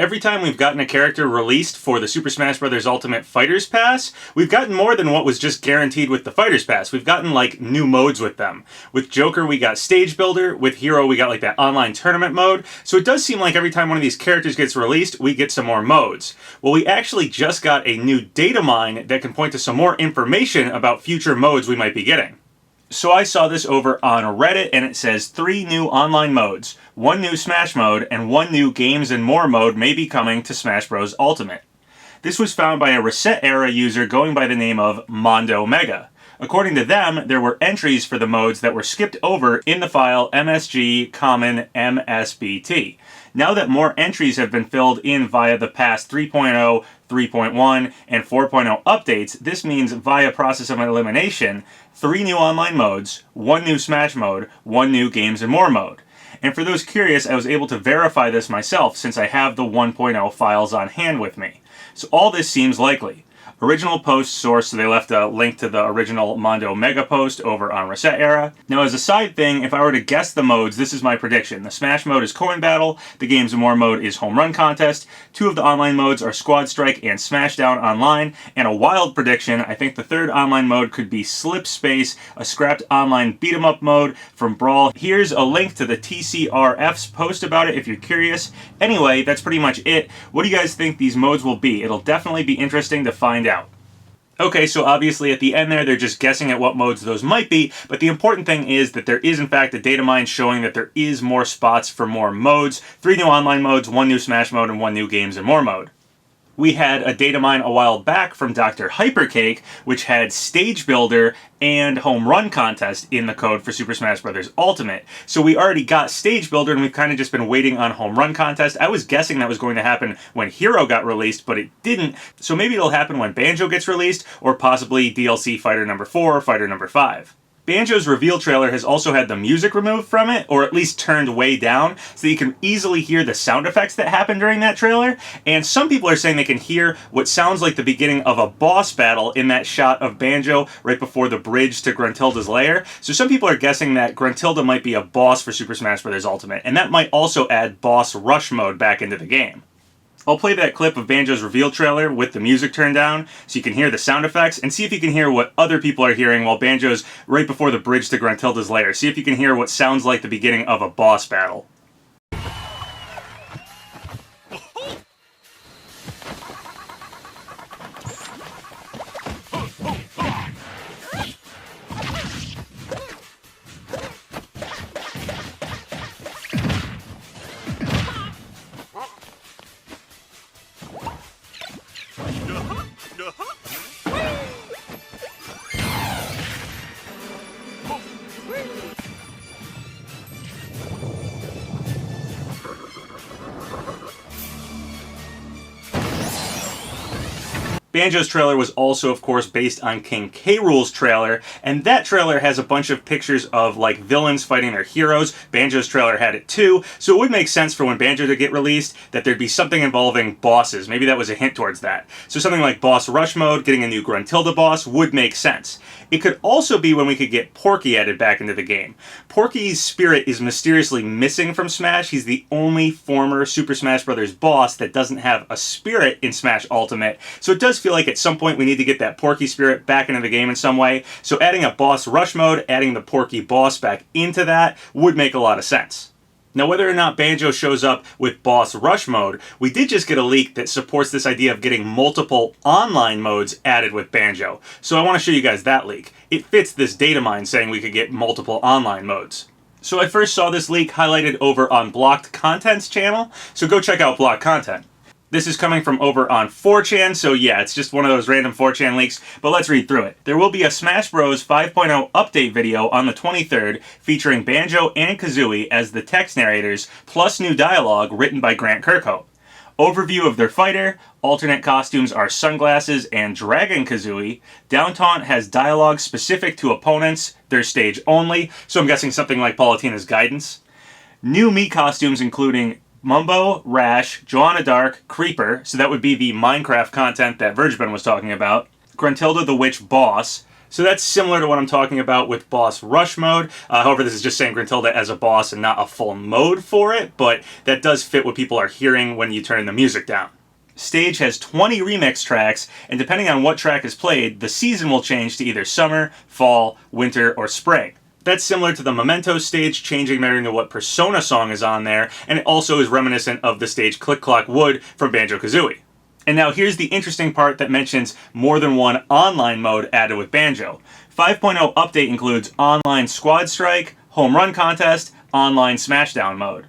every time we've gotten a character released for the Super Smash Bros. Ultimate Fighters Pass, we've gotten more than what was just guaranteed with the Fighters Pass. We've gotten like new modes with them. With Joker we got Stage Builder, with Hero we got like that online tournament mode, so it does seem like every time one of these characters gets released, we get some more modes. Well, we actually just got a new data mine that can point to some more information about future modes we might be getting. So I saw this over on Reddit, and it says 3 new online modes, 1 new Smash mode, and 1 new Games and More mode may be coming to Smash Bros. Ultimate. This was found by a Reset Era user going by the name of Mondo Mega. According to them, there were entries for the modes that were skipped over in the file MSG Common MSBT. Now that more entries have been filled in via the past 3.0, 3.1, and 4.0 updates, this means via process of elimination, 3 new online modes, 1 new Smash mode, 1 new Games and More mode. And for those curious, I was able to verify this myself since I have the 1.0 files on hand with me. So all this seems likely. Original post source, so they left a link to the original Mondo Mega post over on Reset Era. Now as a side thing, if I were to guess the modes, this is my prediction. The Smash mode is Coin Battle, the Games and More mode is Home Run Contest, 2 of the online modes are Squad Strike and Smashdown Online, and a wild prediction, I think the 3rd online mode could be Slip Space, a scrapped online beat 'em up mode from Brawl. Here's a link to the TCRF's post about it if you're curious. Anyway, that's pretty much it. What do you guys think these modes will be? It'll definitely be interesting to find out. Okay, so obviously at the end there, they're just guessing at what modes those might be, but the important thing is that there is in fact a data mine showing that there is more spots for more modes. 3 new online modes, 1 new Smash mode, and 1 new Games and More mode. We had a data mine a while back from Dr. Hypercake, which had Stage Builder and Home Run Contest in the code for Super Smash Bros. Ultimate. So we already got Stage Builder, and we've kind of just been waiting on Home Run Contest. I was guessing that was going to happen when Hero got released, but it didn't. So maybe it'll happen when Banjo gets released, or possibly DLC Fighter number 4 or Fighter number 5. Banjo's reveal trailer has also had the music removed from it, or at least turned way down, so you can easily hear the sound effects that happen during that trailer, and some people are saying they can hear what sounds like the beginning of a boss battle in that shot of Banjo right before the bridge to Gruntilda's lair. So some people are guessing that Gruntilda might be a boss for Super Smash Bros. Ultimate, and that might also add boss rush mode back into the game. I'll play that clip of Banjo's reveal trailer with the music turned down so you can hear the sound effects, and see if you can hear what other people are hearing while Banjo's right before the bridge to Gruntilda's lair. See if you can hear what sounds like the beginning of a boss battle. Banjo's trailer was also, of course, based on King K. Rool's trailer, and that trailer has a bunch of pictures of, like, villains fighting their heroes. Banjo's trailer had it too, so it would make sense for when Banjo to get released that there'd be something involving bosses. Maybe that was a hint towards that. So something like Boss Rush mode, getting a new Gruntilda boss, would make sense. It could also be when we could get Porky added back into the game. Porky's spirit is mysteriously missing from Smash. He's the only former Super Smash Bros. Boss that doesn't have a spirit in Smash Ultimate, so it does feel like at some point we need to get that Porky spirit back into the game in some way. So adding a Boss Rush mode, adding the Porky boss back into that, would make a lot of sense. Now, whether or not Banjo shows up with Boss Rush mode, we did just get a leak that supports this idea of getting multiple online modes added with Banjo. So I want to show you guys that leak. It fits this data mine saying we could get multiple online modes. So I first saw this leak highlighted over on Blocked Content's channel, so go check out Blocked Content. This is coming from over on 4chan, so yeah, it's just one of those random 4chan leaks, but let's read through it. There will be a Smash Bros. 5.0 update video on the 23rd featuring Banjo and Kazooie as the text narrators, plus new dialogue written by Grant Kirkhope. Overview of their fighter, alternate costumes are Sunglasses and Dragon Kazooie. Down Taunt has dialogue specific to opponents, their stage only, so I'm guessing something like Palutena's Guidance. New Mii costumes including Mumbo, Rash, Joanna Dark, Creeper, so that would be the Minecraft content that Vergebin was talking about. Gruntilda the Witch Boss. So that's similar to what I'm talking about with Boss Rush mode. However, this is just saying Gruntilda as a boss and not a full mode for it, but that does fit what people are hearing when you turn the music down. Stage has 20 remix tracks, and depending on what track is played, the season will change to either summer, fall, winter, or spring. That's similar to the Memento stage, changing according to what Persona song is on there, and it also is reminiscent of the stage Click Clock Wood from Banjo-Kazooie. And now here's the interesting part that mentions more than one online mode added with Banjo. 5.0 update includes online squad strike, home run contest, online smashdown mode.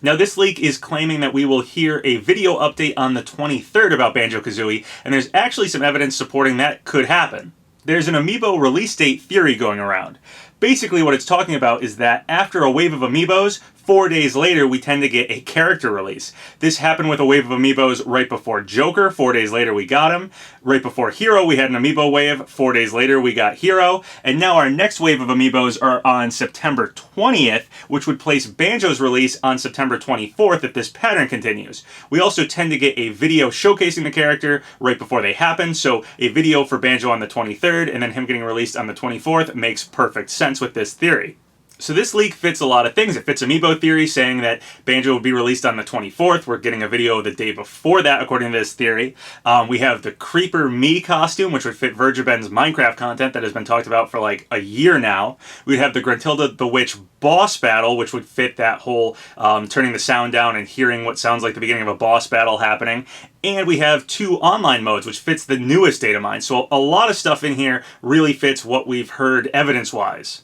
Now this leak is claiming that we will hear a video update on the 23rd about Banjo-Kazooie, and there's actually some evidence supporting that could happen. There's an Amiibo release date theory going around. Basically what it's talking about is that after a wave of Amiibos, 4 days later we tend to get a character release. This happened with a wave of Amiibos right before Joker, 4 days later we got him. Right before Hero we had an Amiibo wave, 4 days later we got Hero. And now our next wave of Amiibos are on September 20th, which would place Banjo's release on September 24th if this pattern continues. We also tend to get a video showcasing the character right before they happen, so a video for Banjo on the 23rd and then him getting released on the 24th makes perfect sense with this theory. So this leak fits a lot of things. It fits Amiibo theory, saying that Banjo will be released on the 24th. We're getting a video the day before that, according to this theory. We have the Creeper Me costume, which would fit Vergeben's Minecraft content that has been talked about for like a year now. We'd have the Gruntilda the Witch boss battle, which would fit that whole turning the sound down and hearing what sounds like the beginning of a boss battle happening. And we have 2 online modes, which fits the newest Datamined. So a lot of stuff in here really fits what we've heard evidence-wise.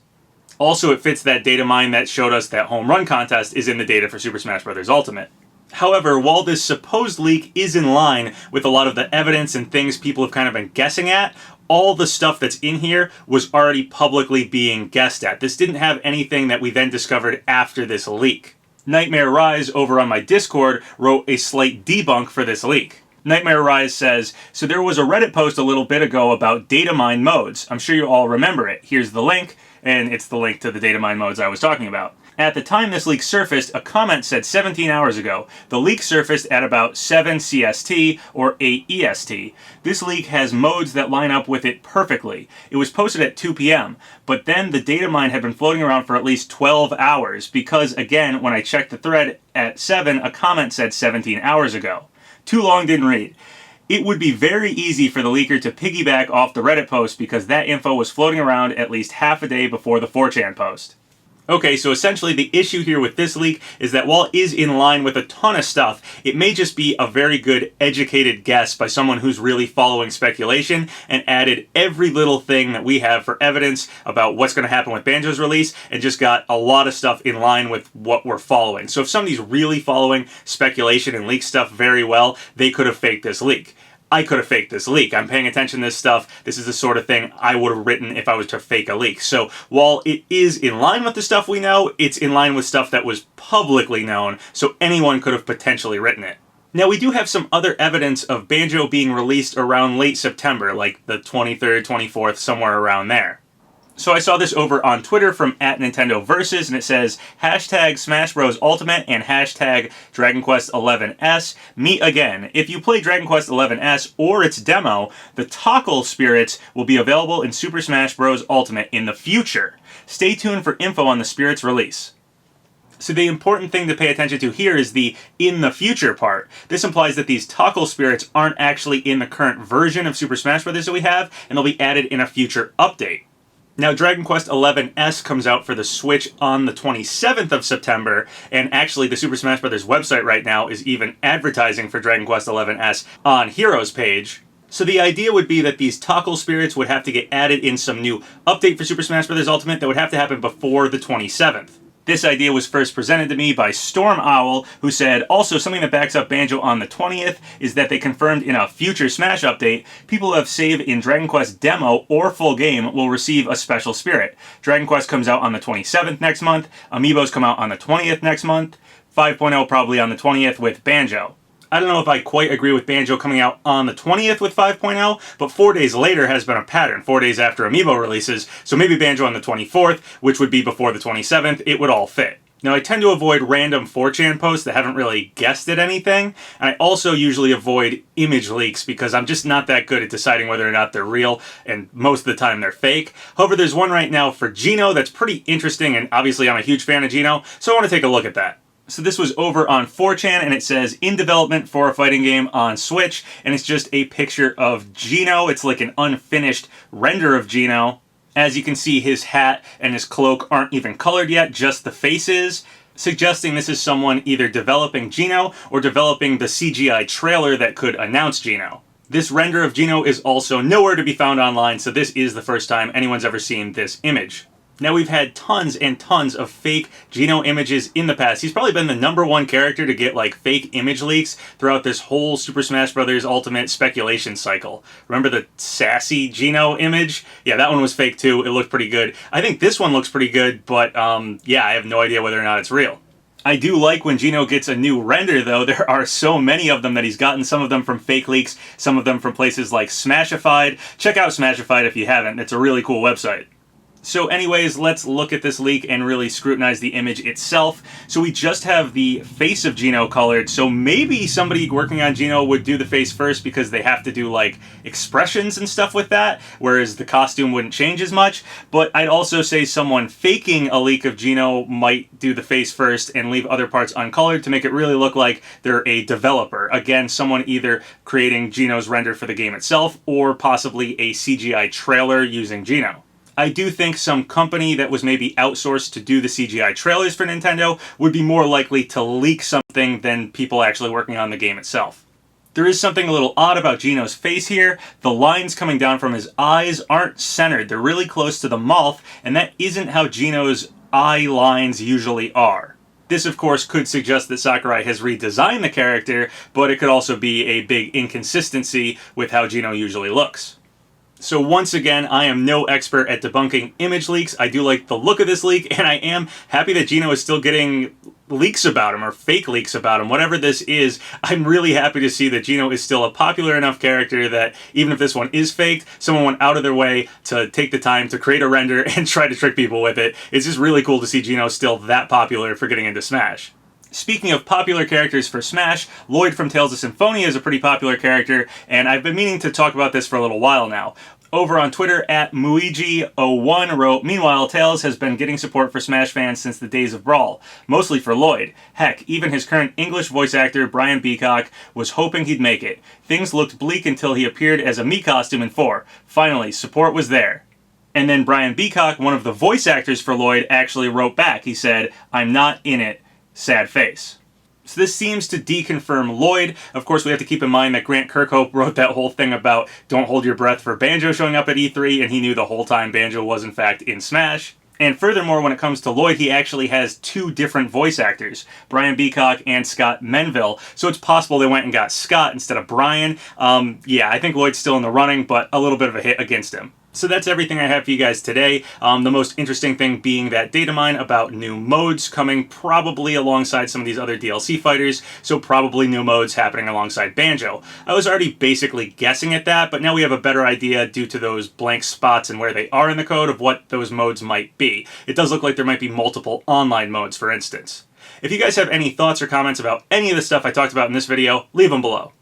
Also, it fits that Datamined that showed us that home run contest is in the data for Super Smash Bros. Ultimate. However, while this supposed leak is in line with a lot of the evidence and things people have kind of been guessing at, all the stuff that's in here was already publicly being guessed at. This didn't have anything that we then discovered after this leak. Nightmare Rise over on my Discord wrote a slight debunk for this leak. Nightmare Rise says, so there was a Reddit post a little bit ago about Datamined modes. I'm sure you all remember it. Here's the link, and it's the link to the Datamined modes I was talking about. At the time this leak surfaced, a comment said 17 hours ago. The leak surfaced at about 7 CST or 8 EST. This leak has modes that line up with it perfectly. It was posted at 2 p.m., but then the Datamined had been floating around for at least 12 hours because, again, when I checked the thread at 7, a comment said 17 hours ago. Too long, didn't read. It would be very easy for the leaker to piggyback off the Reddit post because that info was floating around at least half a day before the 4chan post. Okay, so essentially the issue here with this leak is that while it is in line with a ton of stuff, it may just be a very good educated guess by someone who's really following speculation and added every little thing that we have for evidence about what's going to happen with Banjo's release and just got a lot of stuff in line with what we're following. So if somebody's really following speculation and leak stuff very well, they could have faked this leak. I could have faked this leak. I'm paying attention to this stuff. This is the sort of thing I would have written if I was to fake a leak. So while it is in line with the stuff we know, it's in line with stuff that was publicly known, so anyone could have potentially written it. Now, we do have some other evidence of Banjo being released around late September, like the 23rd, 24th, somewhere around there. So I saw this over on Twitter from @NintendoVersus, and it says, hashtag Smash Bros. Ultimate and hashtag Dragon Quest XI's meet again. If you play Dragon Quest XI's or its demo, the Tockle spirits will be available in Super Smash Bros. Ultimate in the future. Stay tuned for info on the spirits release. So the important thing to pay attention to here is the in the future part. This implies that these Tockle spirits aren't actually in the current version of Super Smash Bros. That we have, and they'll be added in a future update. Now, Dragon Quest XI's comes out for the Switch on the 27th of September, and actually the Super Smash Bros. Website right now is even advertising for Dragon Quest XI's on Heroes page. So the idea would be that these Tockle spirits would have to get added in some new update for Super Smash Bros. Ultimate that would have to happen before the 27th. This idea was first presented to me by Storm Owl, who said, also something that backs up Banjo on the 20th is that they confirmed in a future Smash update, people who have saved in Dragon Quest demo or full game will receive a special spirit. Dragon Quest comes out on the 27th next month, Amiibos come out on the 20th next month, 5.0 probably on the 20th with Banjo. I don't know if I quite agree with Banjo coming out on the 20th with 5.0, but 4 days later has been a pattern, 4 days after Amiibo releases, so maybe Banjo on the 24th, which would be before the 27th, it would all fit. Now, I tend to avoid random 4chan posts that haven't really guessed at anything, and I also usually avoid image leaks because I'm just not that good at deciding whether or not they're real, and most of the time they're fake. However, there's one right now for Geno that's pretty interesting, and obviously I'm a huge fan of Geno, so I want to take a look at that. So this was over on 4chan, and it says, in development for a fighting game on Switch, and it's just a picture of Geno. It's like an unfinished render of Geno. As you can see, his hat and his cloak aren't even colored yet, just the face is, suggesting this is someone either developing Geno or developing the CGI trailer that could announce Geno. This render of Geno is also nowhere to be found online, so this is the first time anyone's ever seen this image. Now, we've had tons and tons of fake Geno images in the past. He's probably been the #1 character to get like fake image leaks throughout this whole Super Smash Bros. Ultimate speculation cycle. Remember the sassy Geno image? Yeah, that one was fake too. It looked pretty good. I think this one looks pretty good, but yeah, I have no idea whether or not it's real. I do like when Geno gets a new render, though. There are so many of them that he's gotten, some of them from fake leaks, some of them from places like Smashified. Check out Smashified if you haven't. It's a really cool website. So anyways, let's look at this leak and really scrutinize the image itself. So we just have the face of Geno colored, so maybe somebody working on Geno would do the face first because they have to do like expressions and stuff with that, whereas the costume wouldn't change as much. But I'd also say someone faking a leak of Geno might do the face first and leave other parts uncolored to make it really look like they're a developer. Again, someone either creating Geno's render for the game itself or possibly a CGI trailer using Geno. I do think some company that was maybe outsourced to do the CGI trailers for Nintendo would be more likely to leak something than people actually working on the game itself. There is something a little odd about Geno's face here. The lines coming down from his eyes aren't centered. They're really close to the mouth, and that isn't how Geno's eye lines usually are. This, of course, could suggest that Sakurai has redesigned the character, but it could also be a big inconsistency with how Geno usually looks. So once again, I am no expert at debunking image leaks. I do like the look of this leak, and I am happy that Geno is still getting leaks about him, or fake leaks about him. Whatever this is, I'm really happy to see that Geno is still a popular enough character that even if this one is faked, someone went out of their way to take the time to create a render and try to trick people with it. It's just really cool to see Geno still that popular for getting into Smash. Speaking of popular characters for Smash, Lloyd from Tales of Symphonia is a pretty popular character, and I've been meaning to talk about this for a little while now. Over on Twitter, @Muigi01 wrote, "Meanwhile, Tails has been getting support for Smash fans since the days of Brawl, mostly for Lloyd. Heck, even his current English voice actor, Brian Beacock, was hoping he'd make it. Things looked bleak until he appeared as a Mii costume in 4. Finally, support was there." And then Brian Beacock, one of the voice actors for Lloyd, actually wrote back. He said, "I'm not in it. Sad face." So this seems to deconfirm Lloyd. Of course, we have to keep in mind that Grant Kirkhope wrote that whole thing about don't hold your breath for Banjo showing up at E3, and he knew the whole time Banjo was in fact in Smash. And furthermore, when it comes to Lloyd, he actually has 2 different voice actors, Brian Beacock and Scott Menville, so it's possible they went and got Scott instead of Brian. Yeah, I think Lloyd's still in the running, but a little bit of a hit against him. So that's everything I have for you guys today. The most interesting thing being that Datamined about new modes coming probably alongside some of these other DLC fighters, so probably new modes happening alongside Banjo. I was already basically guessing at that, but now we have a better idea due to those blank spots and where they are in the code of what those modes might be. It does look like there might be multiple online modes, for instance. If you guys have any thoughts or comments about any of the stuff I talked about in this video, leave them below.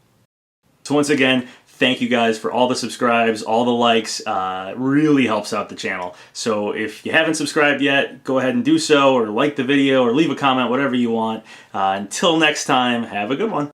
So once again, thank you guys for all the subscribes, all the likes. It really helps out the channel. So if you haven't subscribed yet, go ahead and do so, or like the video, or leave a comment, whatever you want. Until next time, have a good one.